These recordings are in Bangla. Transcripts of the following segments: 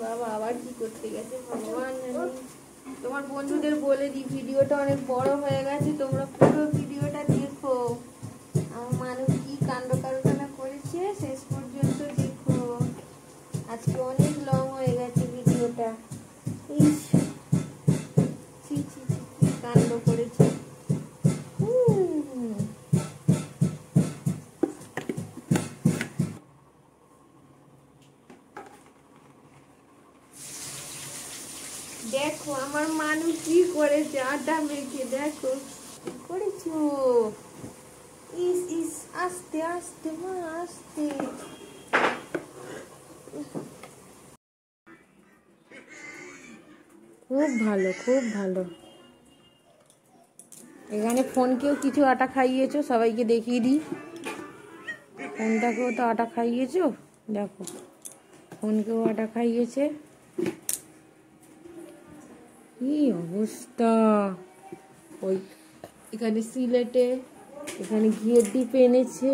বাবা আবার কি করতে গেছে ভগবান জানে। তোমার বন্ধুদের বলে দিই ভিডিওটা অনেক বড় হয়ে গেছে, তোমরা পুরো ভিডিওটা দেখো। আমার মানুষ কি কাণ্ড কারখানা করেছে শেষ পর্যন্ত দেখো। আজকে অনেক লং হয়ে গেছে ভিডিওটা। ইস ছি ছি ছি কি কাণ্ড করেছে। দেখো আমার মানুষ কি করেছে, আটা মেখে দেখো কি করেছো। ইস ইস আস্তে আস্তে মা আস্তে। খুব ভালো খুব ভালো। এখানে ফোনকেও কিছু আটা খাইয়েছো, সবাইকে দেখিয়ে দিই। ফোনটাকেও তো আটা খাইয়েছো, দেখো ফোনকেও আটা খাইয়েছে। কি অবস্থা। ওই এখানে সিলেটে এখানে ঘিয়ের ডিপ এনেছে।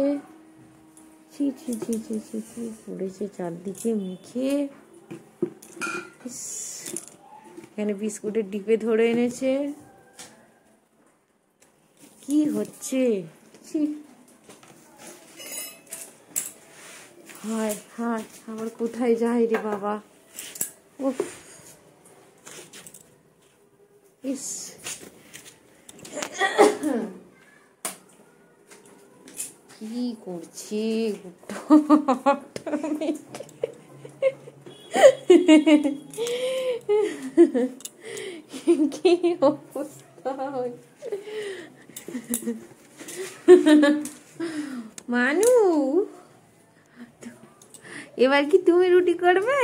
ছি ছি ছি ছি ছি ছি পড়েছে চারদিকে মুখে। এখানে বিস্কুটের ডিপে ধরে এনেছে। কি হচ্ছে। ছি হায় হায় আবার কোথায় যাই রে বাবা। উফ ইস কি করছে কি অবস্থা। মানু এবার কি তুমি রুটি করবে।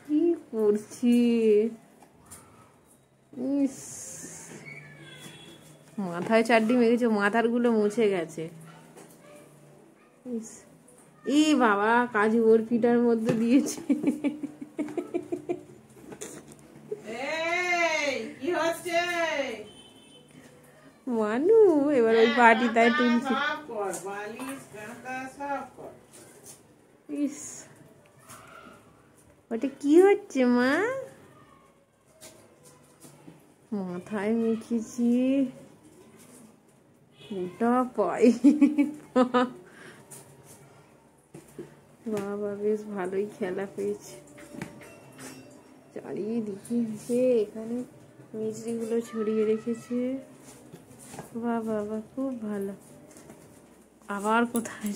কি করছি। ইস মাথায় চারটি মেখেছে, মাথার গুলো মুছে গেছে। ই বাবা কাজু বরফিটার মধ্যে দিয়েছে। মানু এবার ওই বাটি তাই তুলছি। ইস ওটা কি হচ্ছে মা। মাথায় মেখেছি ওটা পাই। বাবা বেশ ভালোই খেলা পেয়েছে। চারিদিকে এখানে মিষ্টি গুলো ছড়িয়ে রেখেছে। বাহ বাবা খুব ভালো। আবার কোথায়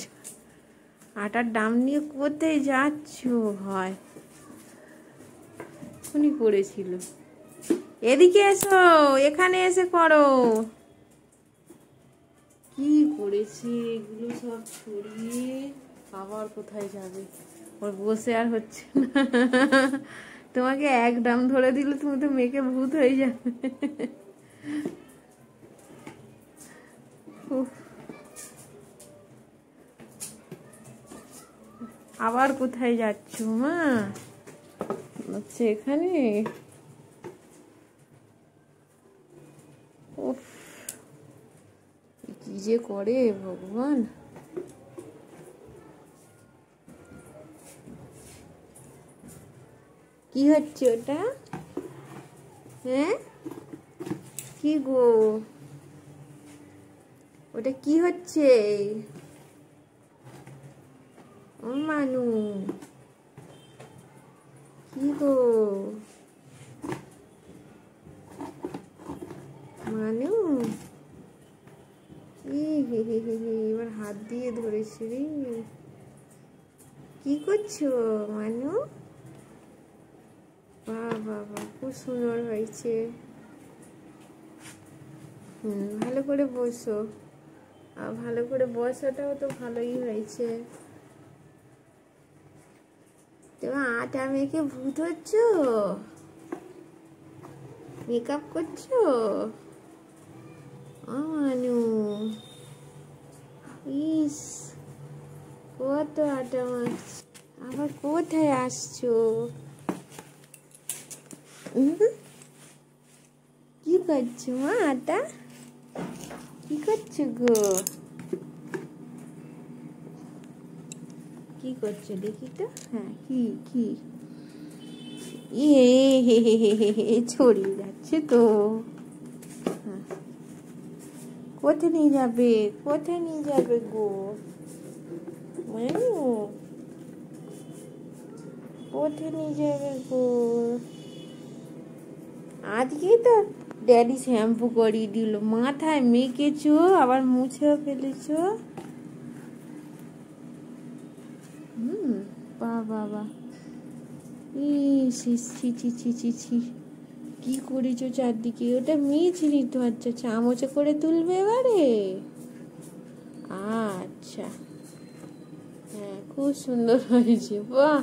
আটার দাম নিয়ে কোথায় যাচ্ছ হয় উনি করেছিল। এদিকে এসো, এখানে এসে করো। কি করেছে এগুলো সব ছড়িয়ে। আবার কোথায় যাবে, ওর বসে আর হচ্ছে না। তোমাকে এক ডাম ধরে দিলে তুমি তো মেয়েকে ভূত হয়ে যাবে। আবার কোথায় যাচ্ছ মা। হচ্ছে এখানে। উফ কি যে করে ভগবান। কি হচ্ছে ওটা। হ্যাঁ কি গো ওটা কি হচ্ছে। ও মানু কি গো মানু। এবার হাত দিয়ে ধরেছে রে। কি করছো মানু। বাহ বাবা খুব সুন্দর হয়েছে। ভালো করে বসো, আর ভালো করে বসাটাও তো ভালোই হয়েছে। তোমার আটা মেখে ভূত হচ্ছ, মেকআপ করছো। মানু ইস কত আটা মাখছ, আবার কোথায় আসছো। কি করছো মা আটা, কি করছো গো। কি করছো দেখি তো? হ্যাঁ, কি ইয়ে ছড়িয়ে যাচ্ছে তো। হ্যাঁ, কোথায় নিয়ে যাবে গো মানু? কোথায় নিয়ে যাবে গো? আজকে তো ড্যাডি শ্যাম্পু করিয়ে দিল, মাথায় মেখেছো আবার মুছেও ফেলেছো। বাবা ছি, কি করেছো চারদিকে? ওটা মিছরি তো। আচ্ছা, চামচে করে তুলবে এবারে? আচ্ছা, হ্যাঁ, খুব সুন্দর হয়েছে। বাহ,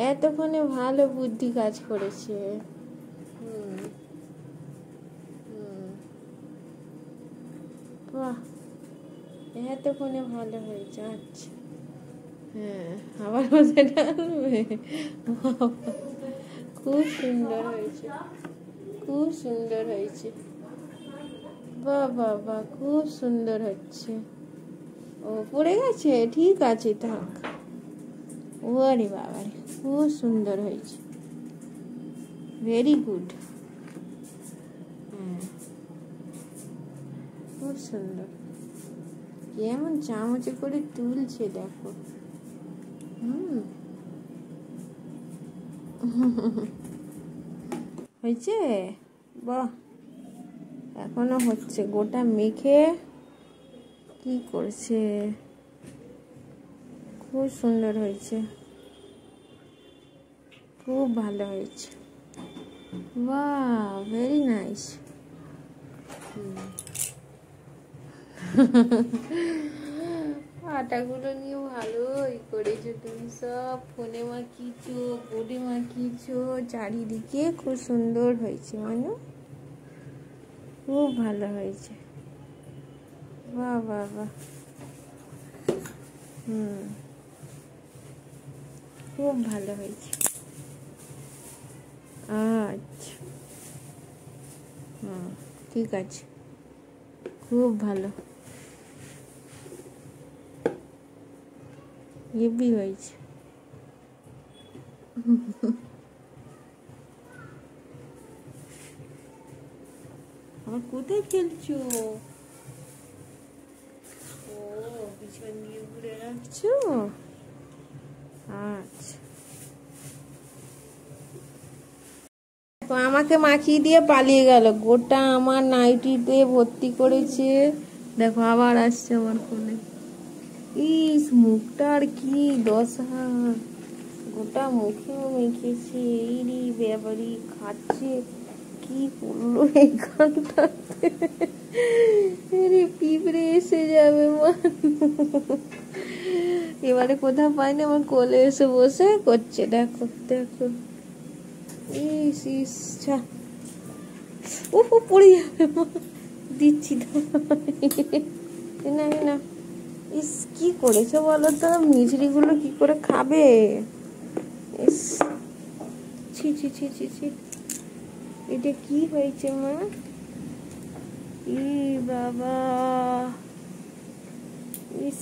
এতক্ষণে ভালো বুদ্ধি কাজ করেছে। বাহ, এতক্ষণে ভালো হয়েছে। আচ্ছা, হ্যাঁ, আবার মজা ডালবে। খুব সুন্দর হয়েছে। বাহ, খুব সুন্দর হচ্ছে। ও পড়ে গেছে, ঠিক আছে থাক। ওরে বাবা, খুব সুন্দর হয়েছে, ভেরি গুড। হ্যাঁ, খুব সুন্দর। কেমন চামচে করে তুলছে দেখো। হয়েছে? বাহ, এখনো হচ্ছে। গোটা মেখে কি করছে। খুব সুন্দর হয়েছে, খুব ভালো হয়েছে। বাহ, ভেরি নাইস। আটাগুলো নিয়ে ভালোই করেছো তুমি। সব ফোনে মাখিয়েছো, বোর্ডে মাখিয়েছো, চারিদিকে খুব সুন্দর হয়েছে মানু, খুব ভালো হয়েছে। বাহ, খুব ভালো হয়েছে। আচ্ছা, ঠিক আছে, খুব ভালো, হেভি হয়েছে। আবার কোথায় খেলছো? ও, পিছন দিয়ে ঘুরে রাখছো। আচ্ছা, আমাকে মাখিয়ে দিয়ে পালিয়ে গেল, গোটা আমার নাইটিতে ভর্তি করেছে। দেখো আবার আসছে আমার কোলে। ইস, মুখটার কি দশা, গোটা মুখেও মেখেছে। এই রে ব্যাপারি, খাচ্ছে কি পড়লো এইখানটাতে। পিঁপড়ে এসে যাবে মা। এবারে কোথাও পাইনি, আমার কোলে এসে বসে করছে। দেখো ইস, ও পড়ে যাবে মা। দিচ্ছি না। ইস, কি করেছো বলো তো? মিছরি গুলো কি করে খাবে? ইস, ছি, এটা কি হয়েছে মা? ই বাবা, ইস,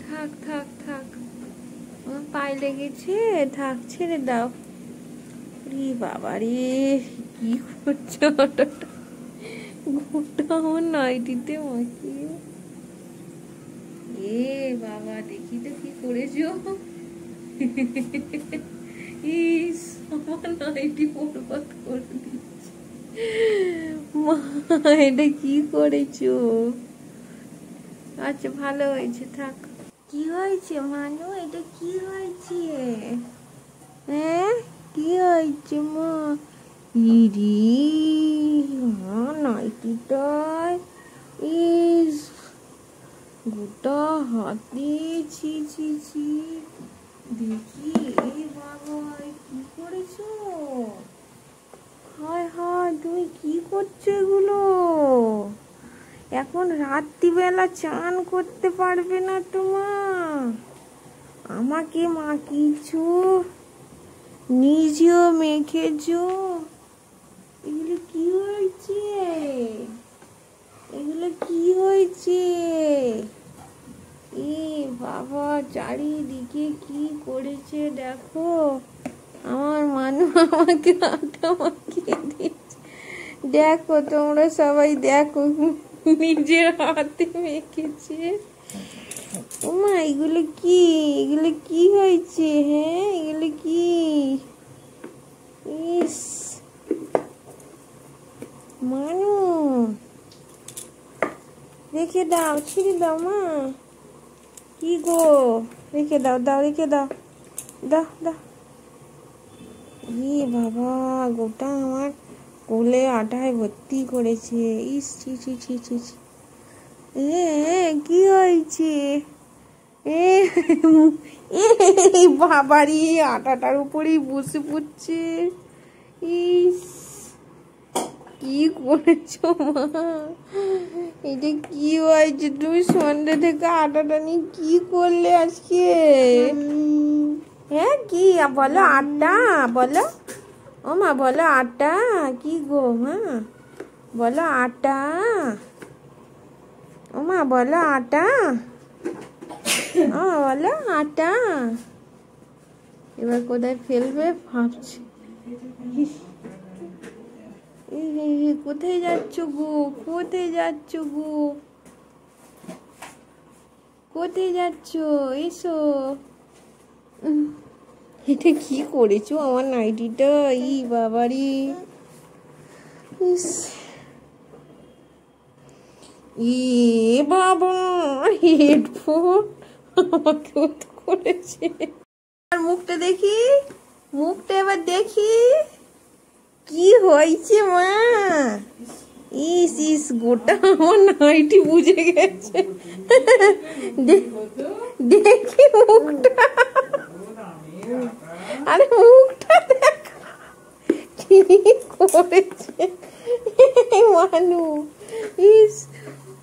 থাক, আমার পায়ে লেগেছে, থাক, ছেড়ে দাও। রে বাবা রে, কি করছো? গোটা আমার নাইটিতে মাখিয়ে। এ বাবা, দেখি তো কি করেছো। ইস, আমার নাইটি বরবাদ করে দিচ্ছে মা। এটা কি করেছো? আচ্ছা, ভালো হয়েছে, থাক। কি হয়েছে মানু? এটা কি হয়েছে? হ্যাঁ, কি হয়েছে মা? ইরি, নাইটিটায় ইস, গোটা হাতে, ছি, দেখি। এই বাবা, কি করেছো? হায়, তুমি কি করছো এগুলো? এখন রাত্রিবেলা চান করতে পারবে না তোমা? আমাকে মাখিয়েছো, নিজেও মেখেছো। এগুলো কি হয়েছে? ই বাবা, চারিদিকে কি করেছে দেখো। আমার মানু আমাকে আটা মাখিয়ে দিচ্ছে। দেখো তোমরা সবাই দেখো, নিজের হাতে মেখেছে। ওমা, এগুলো কি? এগুলো কি হয়েছে? হ্যাঁ, এগুলো কি? ইস মানু, রেখে দাও, ছিঁড়ে দাও মা। কি গো, রেখে দাও, দাও, রেখে দাও, দাও দাও। ই বাবা, গোটা আমার কোলে আটায় ভর্তি করেছে। ইস, ছি ছি ছি ছি ছি। কি হয়েছে? বাবারি, আটাটার উপরেই বসে পড়ছে। ইস, কি করেছো মা? এটা কি হয়েছে? তুমি সন্ধ্যে থেকে আটাটা নিয়ে কি করলে আজকে? হ্যাঁ, কি বলো? আটা বলো। ও মা, বলো আটা। কি গো মা, বলো আটা। ও মা, বলো আটা। ও বলো আটা। এবার কোথায় ফেলবে ভাবছি। কোথায় যাচ্ছ গো? কোথায় যাচ্ছ গো? কোথায় যাচ্ছ? এসো। এটা কি করেছো আমার নাইটিটা? ই বাবারি, ইস, ই বাবা, হেডফোন আমাকে তো করেছে। আর মুখটা দেখি, মুখটা এবার দেখি কি হয়েছে মা। ইস ইস, গোটা আমার নাইটি বুঝে গেছে। দেখি মুখটা, আরে মুখটা দেখ কি করেছে মানু। ইস,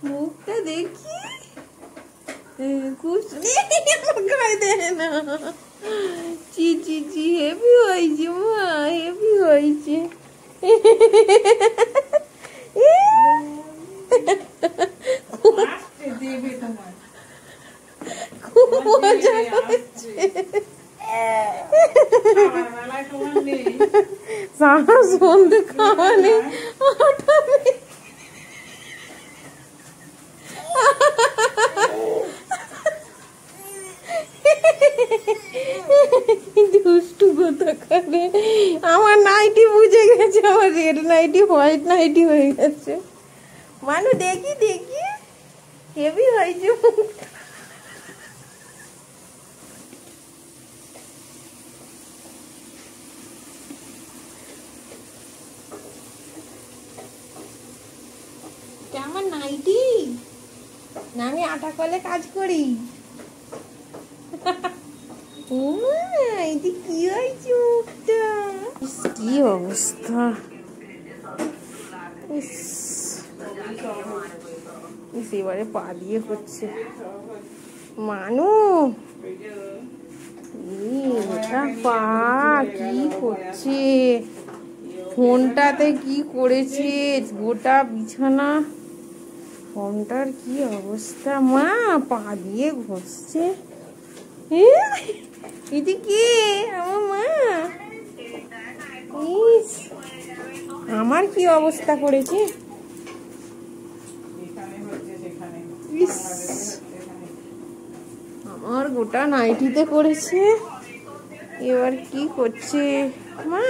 মুখটা দেখি। গায়ে দেয় না। চি চি চি, হেভি হয়েছে মা, হেভি হয়েছে। খুব মজা হচ্ছে। সারা সন্ধে খাওয়া নেই, আটা নেই। দুষ্টু কোথাকারে। আমার নাইটি বুঝে গেছে, আমার রেড নাইটি হোয়াইট নাইটি হয়ে গেছে। মানু দেখি দেখি, হেভি হয়েছে মুখটা। কেমন নাইটি? না আমি আটা কলে কাজ করি। এটা কি হয়েছে মুখটা? কি অবস্থা। এবারে পা দিয়ে হচ্ছে মানু। পা কি করছে? ফোনটাতে কি করেছে? গোটা বিছানা। ফোনটার কি অবস্থা মা, পা দিয়ে ঘষছে। এটা কি আমার মা? ইস, আমার কি অবস্থা করেছে। ইস, আমার গোটা নাইটিতে করেছে। এবার কি করছে মা?